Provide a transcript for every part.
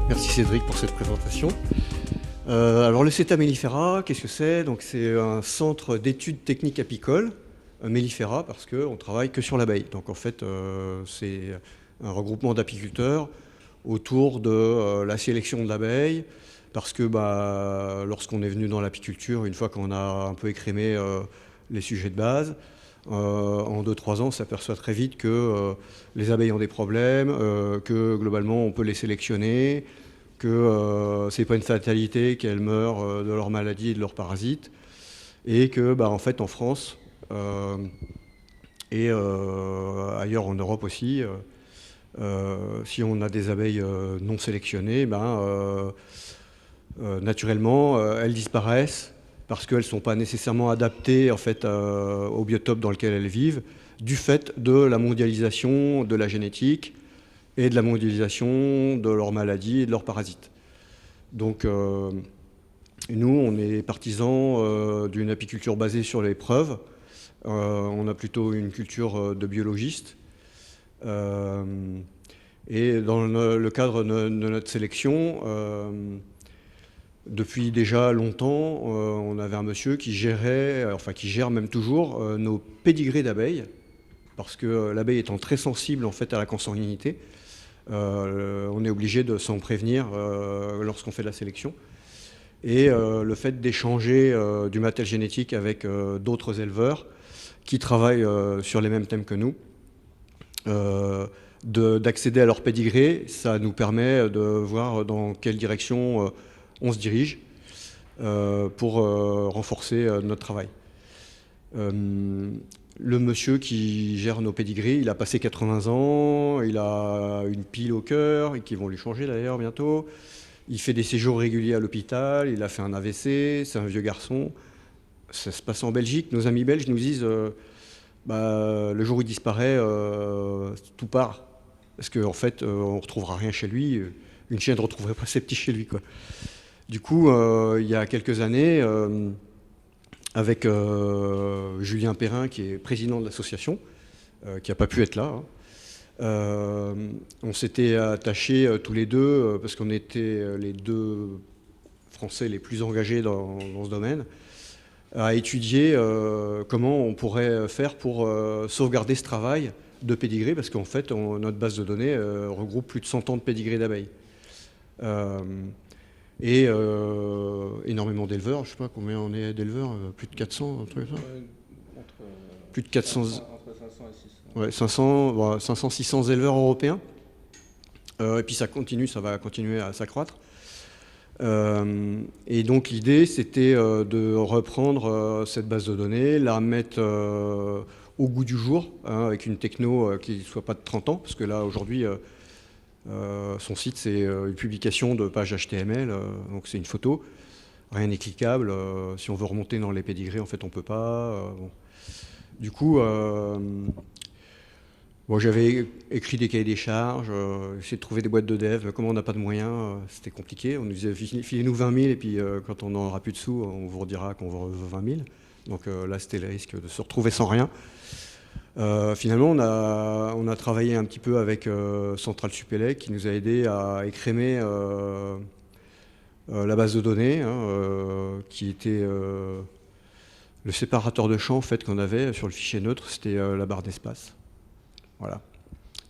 Merci Cédric pour cette présentation. Alors le CETA Mellifera, qu'est-ce que c'est? Donc c'est un centre d'études techniques apicoles, mellifera, parce qu'on ne travaille que sur l'abeille. Donc en fait, c'est un regroupement d'apiculteurs autour de la sélection de l'abeille, parce que lorsqu'on est venu dans l'apiculture, une fois qu'on a un peu écrémé les sujets de base, en 2-3 ans, on s'aperçoit très vite que les abeilles ont des problèmes, que globalement on peut les sélectionner, que c'est pas une fatalité qu'elles meurent de leur maladie et de leurs parasites, et que en fait en France et ailleurs en Europe aussi, si on a des abeilles non sélectionnées, naturellement elles disparaissent parce qu'elles ne sont pas nécessairement adaptées en fait, au biotope dans lequel elles vivent, du fait de la mondialisation de la génétique et de la mondialisation de leurs maladies et de leurs parasites. Donc nous, on est partisans d'une apiculture basée sur les preuves. On a plutôt une culture de biologiste. Et dans le cadre de notre sélection, depuis déjà longtemps, on avait un monsieur qui gérait, enfin qui gère même toujours, nos pédigrés d'abeilles, parce que l'abeille étant très sensible en fait à la consanguinité, on est obligé de s'en prévenir lorsqu'on fait de la sélection. Et le fait d'échanger du matériel génétique avec d'autres éleveurs qui travaillent sur les mêmes thèmes que nous, d'accéder à leur pédigré, ça nous permet de voir dans quelle direction on se dirige pour renforcer notre travail. Le monsieur qui gère nos pédigrés, il a passé 80 ans, il a une pile au cœur, et qui vont lui changer d'ailleurs bientôt. Il fait des séjours réguliers à l'hôpital, il a fait un AVC, c'est un vieux garçon. Ça se passe en Belgique. Nos amis belges nous disent le jour où il disparaît, tout part. Parce qu'en fait, on ne retrouvera rien chez lui. Une chienne ne retrouverait pas ses petits chez lui, quoi. Du coup, il y a quelques années, avec Julien Perrin, qui est président de l'association, qui n'a pas pu être là, on s'était attachés tous les deux, parce qu'on était les deux Français les plus engagés dans ce domaine, à étudier comment on pourrait faire pour sauvegarder ce travail de pédigré, parce qu'en fait, notre base de données regroupe plus de 100 ans de pédigré d'abeilles. Et énormément d'éleveurs, je ne sais pas combien on est d'éleveurs, plus de 400, un truc comme ça. Plus de 400, entre 500 et 600. ouais, 500, 500, 600 éleveurs européens. Et puis ça va continuer à s'accroître. Et donc l'idée, c'était de reprendre cette base de données, la mettre au goût du jour, avec une techno qui ne soit pas de 30 ans, parce que là, aujourd'hui, son site, c'est une publication de pages HTML, donc c'est une photo, rien n'est cliquable. Si on veut remonter dans les pédigrés, en fait, on ne peut pas. Bon. Du coup, j'avais écrit des cahiers des charges, essayé de trouver des boîtes de dev. Comme on n'a pas de moyens, c'était compliqué. On nous disait filez-nous 20 000 et puis quand on n'en aura plus de sous, on vous redira qu'on veut 20 000. Donc là, c'était le risque de se retrouver sans rien. Finalement, on a travaillé un petit peu avec Central Supélec qui nous a aidé à écrémer la base de données, qui était le séparateur de champs en fait, qu'on avait sur le fichier neutre, c'était la barre d'espace. Voilà.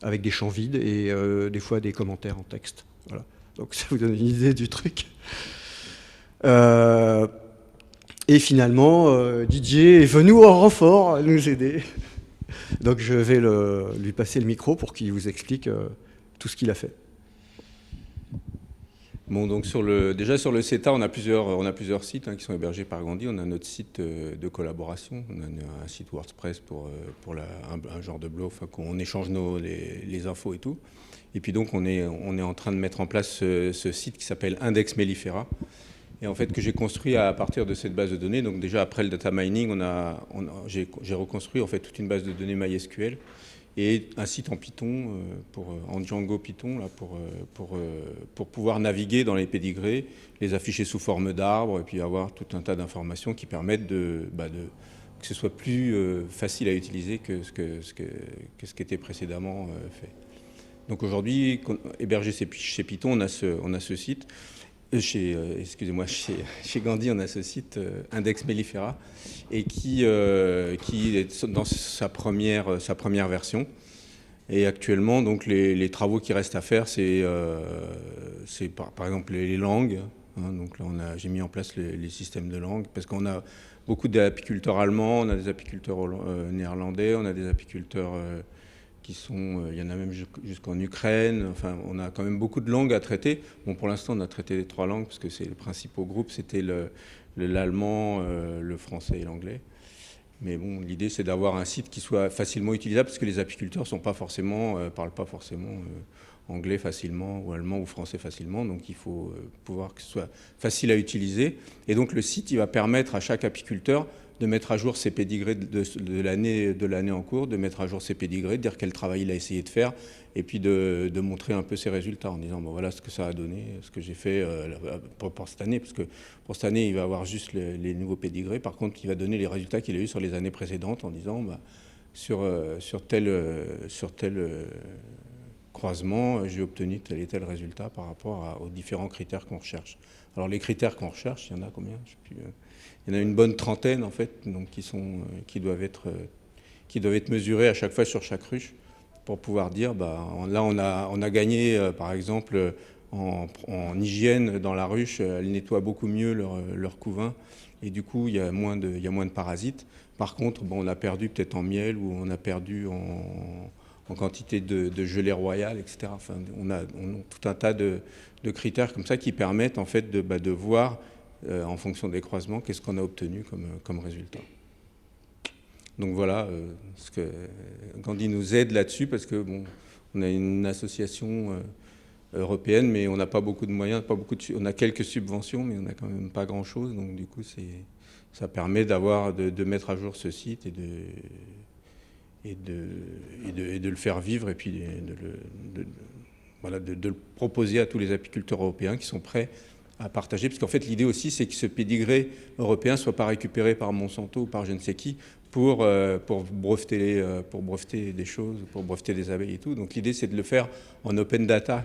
Avec des champs vides et des fois des commentaires en texte. Voilà. Donc ça vous donne une idée du truc. Et finalement, Didier est venu en renfort nous aider. Donc je vais lui passer le micro pour qu'il vous explique tout ce qu'il a fait. Bon, donc déjà sur le CETA, on a plusieurs sites qui sont hébergés par Gandhi. On a notre site de collaboration, on a un site WordPress pour un genre de blog, où on échange les infos et tout. Et puis donc on est en train de mettre en place ce site qui s'appelle Index Mellifera, et en fait que j'ai construit à partir de cette base de données. Donc déjà après le data mining, j'ai reconstruit en fait toute une base de données MySQL et un site en Python, en Django Python, là, pour pouvoir naviguer dans les pédigrés, les afficher sous forme d'arbres, et puis avoir tout un tas d'informations qui permettent que ce soit plus facile à utiliser que ce qui était précédemment fait. Donc aujourd'hui, hébergé chez Python, on a ce site. Excusez-moi, chez Gandhi, on a ce site Index Mellifera et qui est dans sa première version. Et actuellement, donc les travaux qui restent à faire, c'est par exemple les langues. Hein, donc là, j'ai mis en place les systèmes de langue parce qu'on a beaucoup d'apiculteurs allemands, on a des apiculteurs néerlandais, on a des apiculteurs il y en a même jusqu'en Ukraine. Enfin, on a quand même beaucoup de langues à traiter. Bon, pour l'instant, on a traité les 3 langues parce que c'est les principaux groupes, c'était l'allemand, le français et l'anglais. Mais bon, l'idée, c'est d'avoir un site qui soit facilement utilisable parce que les apiculteurs parlent pas forcément anglais facilement ou allemand ou français facilement. Donc, il faut pouvoir que ce soit facile à utiliser. Et donc, le site, il va permettre à chaque apiculteur de mettre à jour ses pédigrés de l'année en cours, de mettre à jour ses pédigrés, de dire quel travail il a essayé de faire, et puis de montrer un peu ses résultats en disant bon, voilà ce que ça a donné, ce que j'ai fait pour cette année, parce que pour cette année il va avoir juste les nouveaux pédigrés. Par contre, il va donner les résultats qu'il a eu sur les années précédentes en disant sur tel croisement, j'ai obtenu tel et tel résultat par rapport aux différents critères qu'on recherche. Alors les critères qu'on recherche, il y en a combien? Je sais plus. Il y en a une bonne trentaine en fait, donc qui doivent être mesurés à chaque fois sur chaque ruche pour pouvoir dire, là on a gagné par exemple en hygiène dans la ruche, elles nettoient beaucoup mieux leur couvain et du coup il y a moins de parasites. Par contre, on a perdu peut-être en miel ou on a perdu en quantité de gelée royale, etc. Enfin, on a tout un tas de critères comme ça qui permettent en fait de voir en fonction des croisements, qu'est-ce qu'on a obtenu comme résultat. Donc voilà, ce que Gandhi nous aide là-dessus, parce que on a une association européenne, mais on n'a pas beaucoup de moyens, on a quelques subventions, mais on n'a quand même pas grand-chose. Donc du coup, ça permet de mettre à jour ce site et de le faire vivre, et puis de le proposer à tous les apiculteurs européens qui sont prêts à partager, parce qu'en fait l'idée aussi c'est que ce pédigré européen ne soit pas récupéré par Monsanto ou par je ne sais qui pour breveter des choses, pour breveter des abeilles et tout. Donc l'idée c'est de le faire en open data,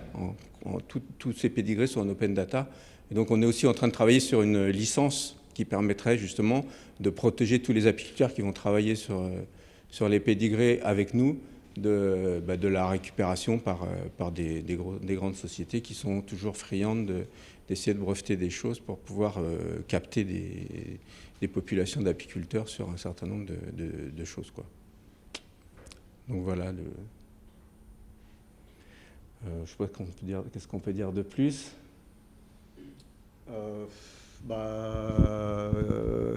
tous ces pédigrés sont en open data. Et donc on est aussi en train de travailler sur une licence qui permettrait justement de protéger tous les apiculteurs qui vont travailler sur les pédigrés avec nous, de la récupération par des grandes sociétés qui sont toujours friandes d'essayer de breveter des choses pour pouvoir capter des populations d'apiculteurs sur un certain nombre de choses, quoi. Donc voilà. Je ne sais pas qu'est-ce qu'on peut dire de plus.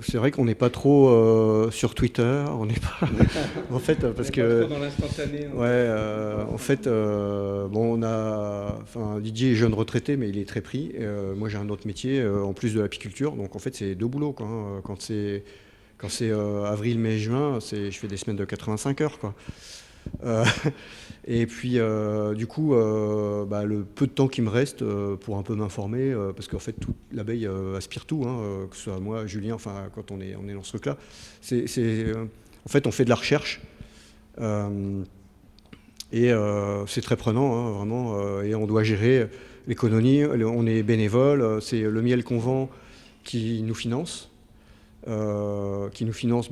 C'est vrai qu'on n'est pas trop sur Twitter, on n'est pas en fait parce que pas trop dans l'instantané. En fait on a Didier est jeune retraité mais il est très pris. Moi j'ai un autre métier en plus de l'apiculture, donc en fait c'est 2 boulots quoi, hein. Quand c'est avril, mai, juin, je fais des semaines de 85 heures quoi. Et puis du coup le peu de temps qui me reste pour un peu m'informer, parce qu'en fait l'abeille aspire tout, hein, que ce soit moi, Julien, enfin quand on est dans ce truc là, en fait on fait de la recherche et c'est très prenant, hein, vraiment, et on doit gérer les colonies, on est bénévole, c'est le miel qu'on vend qui nous finance. Qui finance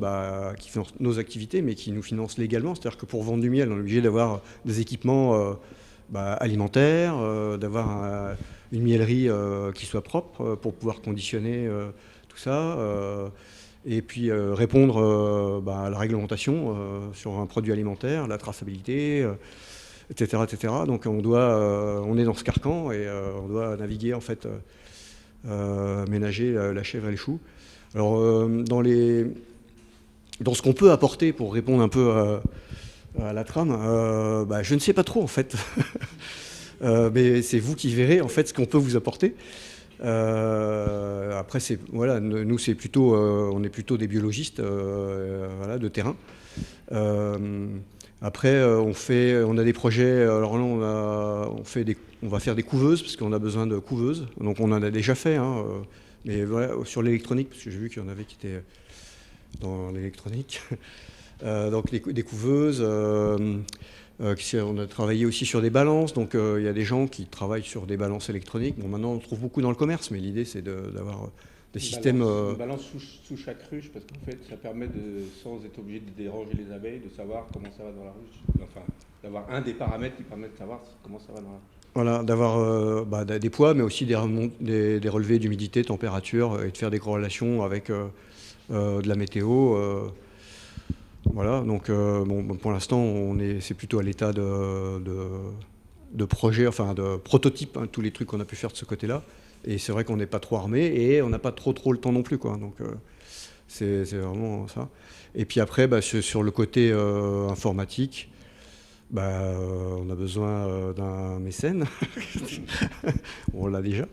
nos activités, mais qui nous finance légalement. C'est-à-dire que pour vendre du miel, on est obligé d'avoir des équipements alimentaires, d'avoir une miellerie qui soit propre pour pouvoir conditionner tout ça, et puis répondre à la réglementation sur un produit alimentaire, la traçabilité, etc., etc. Donc on est dans ce carcan et on doit naviguer, en fait, ménager la chèvre et les choux. Alors, dans ce qu'on peut apporter pour répondre un peu à la trame, je ne sais pas trop en fait. Mais c'est vous qui verrez en fait ce qu'on peut vous apporter. Après, nous c'est plutôt, on est plutôt des biologistes, de terrain. Après, on a des projets. Alors là, on va faire des couveuses parce qu'on a besoin de couveuses. Donc on en a déjà fait. Hein, mais voilà, sur l'électronique, parce que j'ai vu qu'il y en avait qui étaient dans l'électronique. Donc des couveuses. On a travaillé aussi sur des balances, donc il y a des gens qui travaillent sur des balances électroniques. Bon, maintenant on en trouve beaucoup dans le commerce, mais l'idée c'est d'avoir des systèmes... Une balance sous chaque ruche, parce qu'en fait, ça permet sans être obligé de déranger les abeilles, de savoir comment ça va dans la ruche. Enfin, d'avoir un des paramètres qui permet de savoir comment ça va dans la ruche. Voilà, d'avoir des poids, mais aussi des relevés d'humidité, température, et de faire des corrélations avec de la météo. Voilà, donc pour l'instant, c'est plutôt à l'état de projet, enfin de prototype, hein, tous les trucs qu'on a pu faire de ce côté-là. Et c'est vrai qu'on n'est pas trop armé et on n'a pas trop le temps non plus, quoi. Donc c'est vraiment ça. Et puis après, sur le côté informatique, on a besoin d'un mécène. On l'a déjà.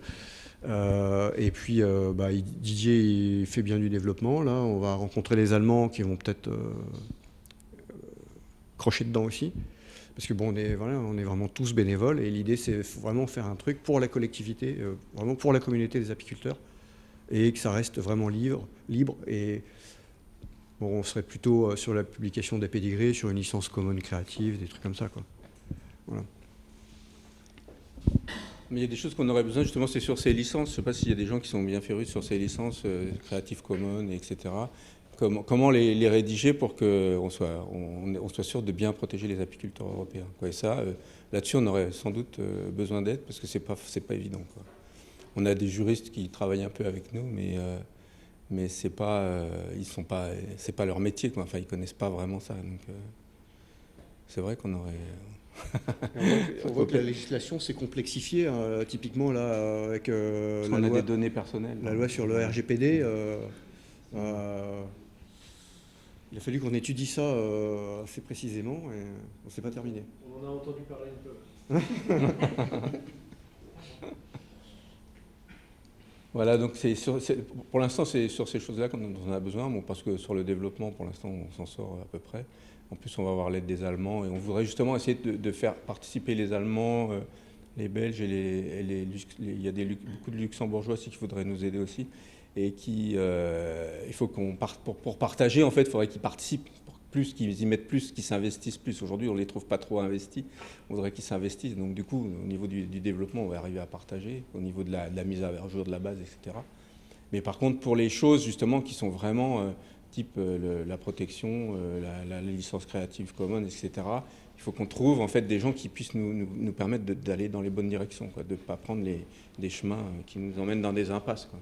Et puis Didier il fait bien du développement. Là, on va rencontrer les Allemands qui vont peut-être crocher dedans aussi. Parce que on est vraiment tous bénévoles et l'idée c'est vraiment faire un truc pour la collectivité, vraiment pour la communauté des apiculteurs et que ça reste vraiment libre et on serait plutôt sur la publication des pédigrés, sur une licence commune créative, des trucs comme ça, quoi. Voilà. Mais il y a des choses qu'on aurait besoin, justement, c'est sur ces licences. Je ne sais pas s'il y a des gens qui sont bien férus sur ces licences Creative Commons, etc. Comment les rédiger pour qu'on soit sûr de bien protéger les apiculteurs européens, quoi. Et ça, là-dessus, on aurait sans doute besoin d'aide parce que c'est pas évident, quoi. On a des juristes qui travaillent un peu avec nous, mais c'est pas leur métier, quoi. Enfin, ils connaissent pas vraiment ça. Donc, c'est vrai qu'on aurait. On voit que la législation s'est complexifiée, hein, typiquement là avec on a des données personnelles. La loi sur le RGPD. Il a fallu qu'on étudie ça assez précisément et on ne s'est pas terminé. On en a entendu parler un peu. Voilà, donc pour l'instant, c'est sur ces choses-là dont on a besoin, parce que sur le développement, pour l'instant, on s'en sort à peu près. En plus, on va avoir l'aide des Allemands et on voudrait justement essayer de faire participer les Allemands, les Belges et il y a beaucoup de Luxembourgeois aussi qui voudraient nous aider aussi. Et il faut qu'on pour partager, en fait, il faudrait qu'ils participent plus, qu'ils y mettent plus, qu'ils s'investissent plus. Aujourd'hui, on ne les trouve pas trop investis. On voudrait qu'ils s'investissent. Donc, du coup, au niveau du développement, on va arriver à partager, au niveau de la mise à jour de la base, etc. Mais par contre, pour les choses, justement, qui sont vraiment type la protection, la licence Creative Commons, etc., il faut qu'on trouve, en fait, des gens qui puissent nous permettre d'aller dans les bonnes directions, quoi, de ne pas prendre des chemins qui nous emmènent dans des impasses, quoi.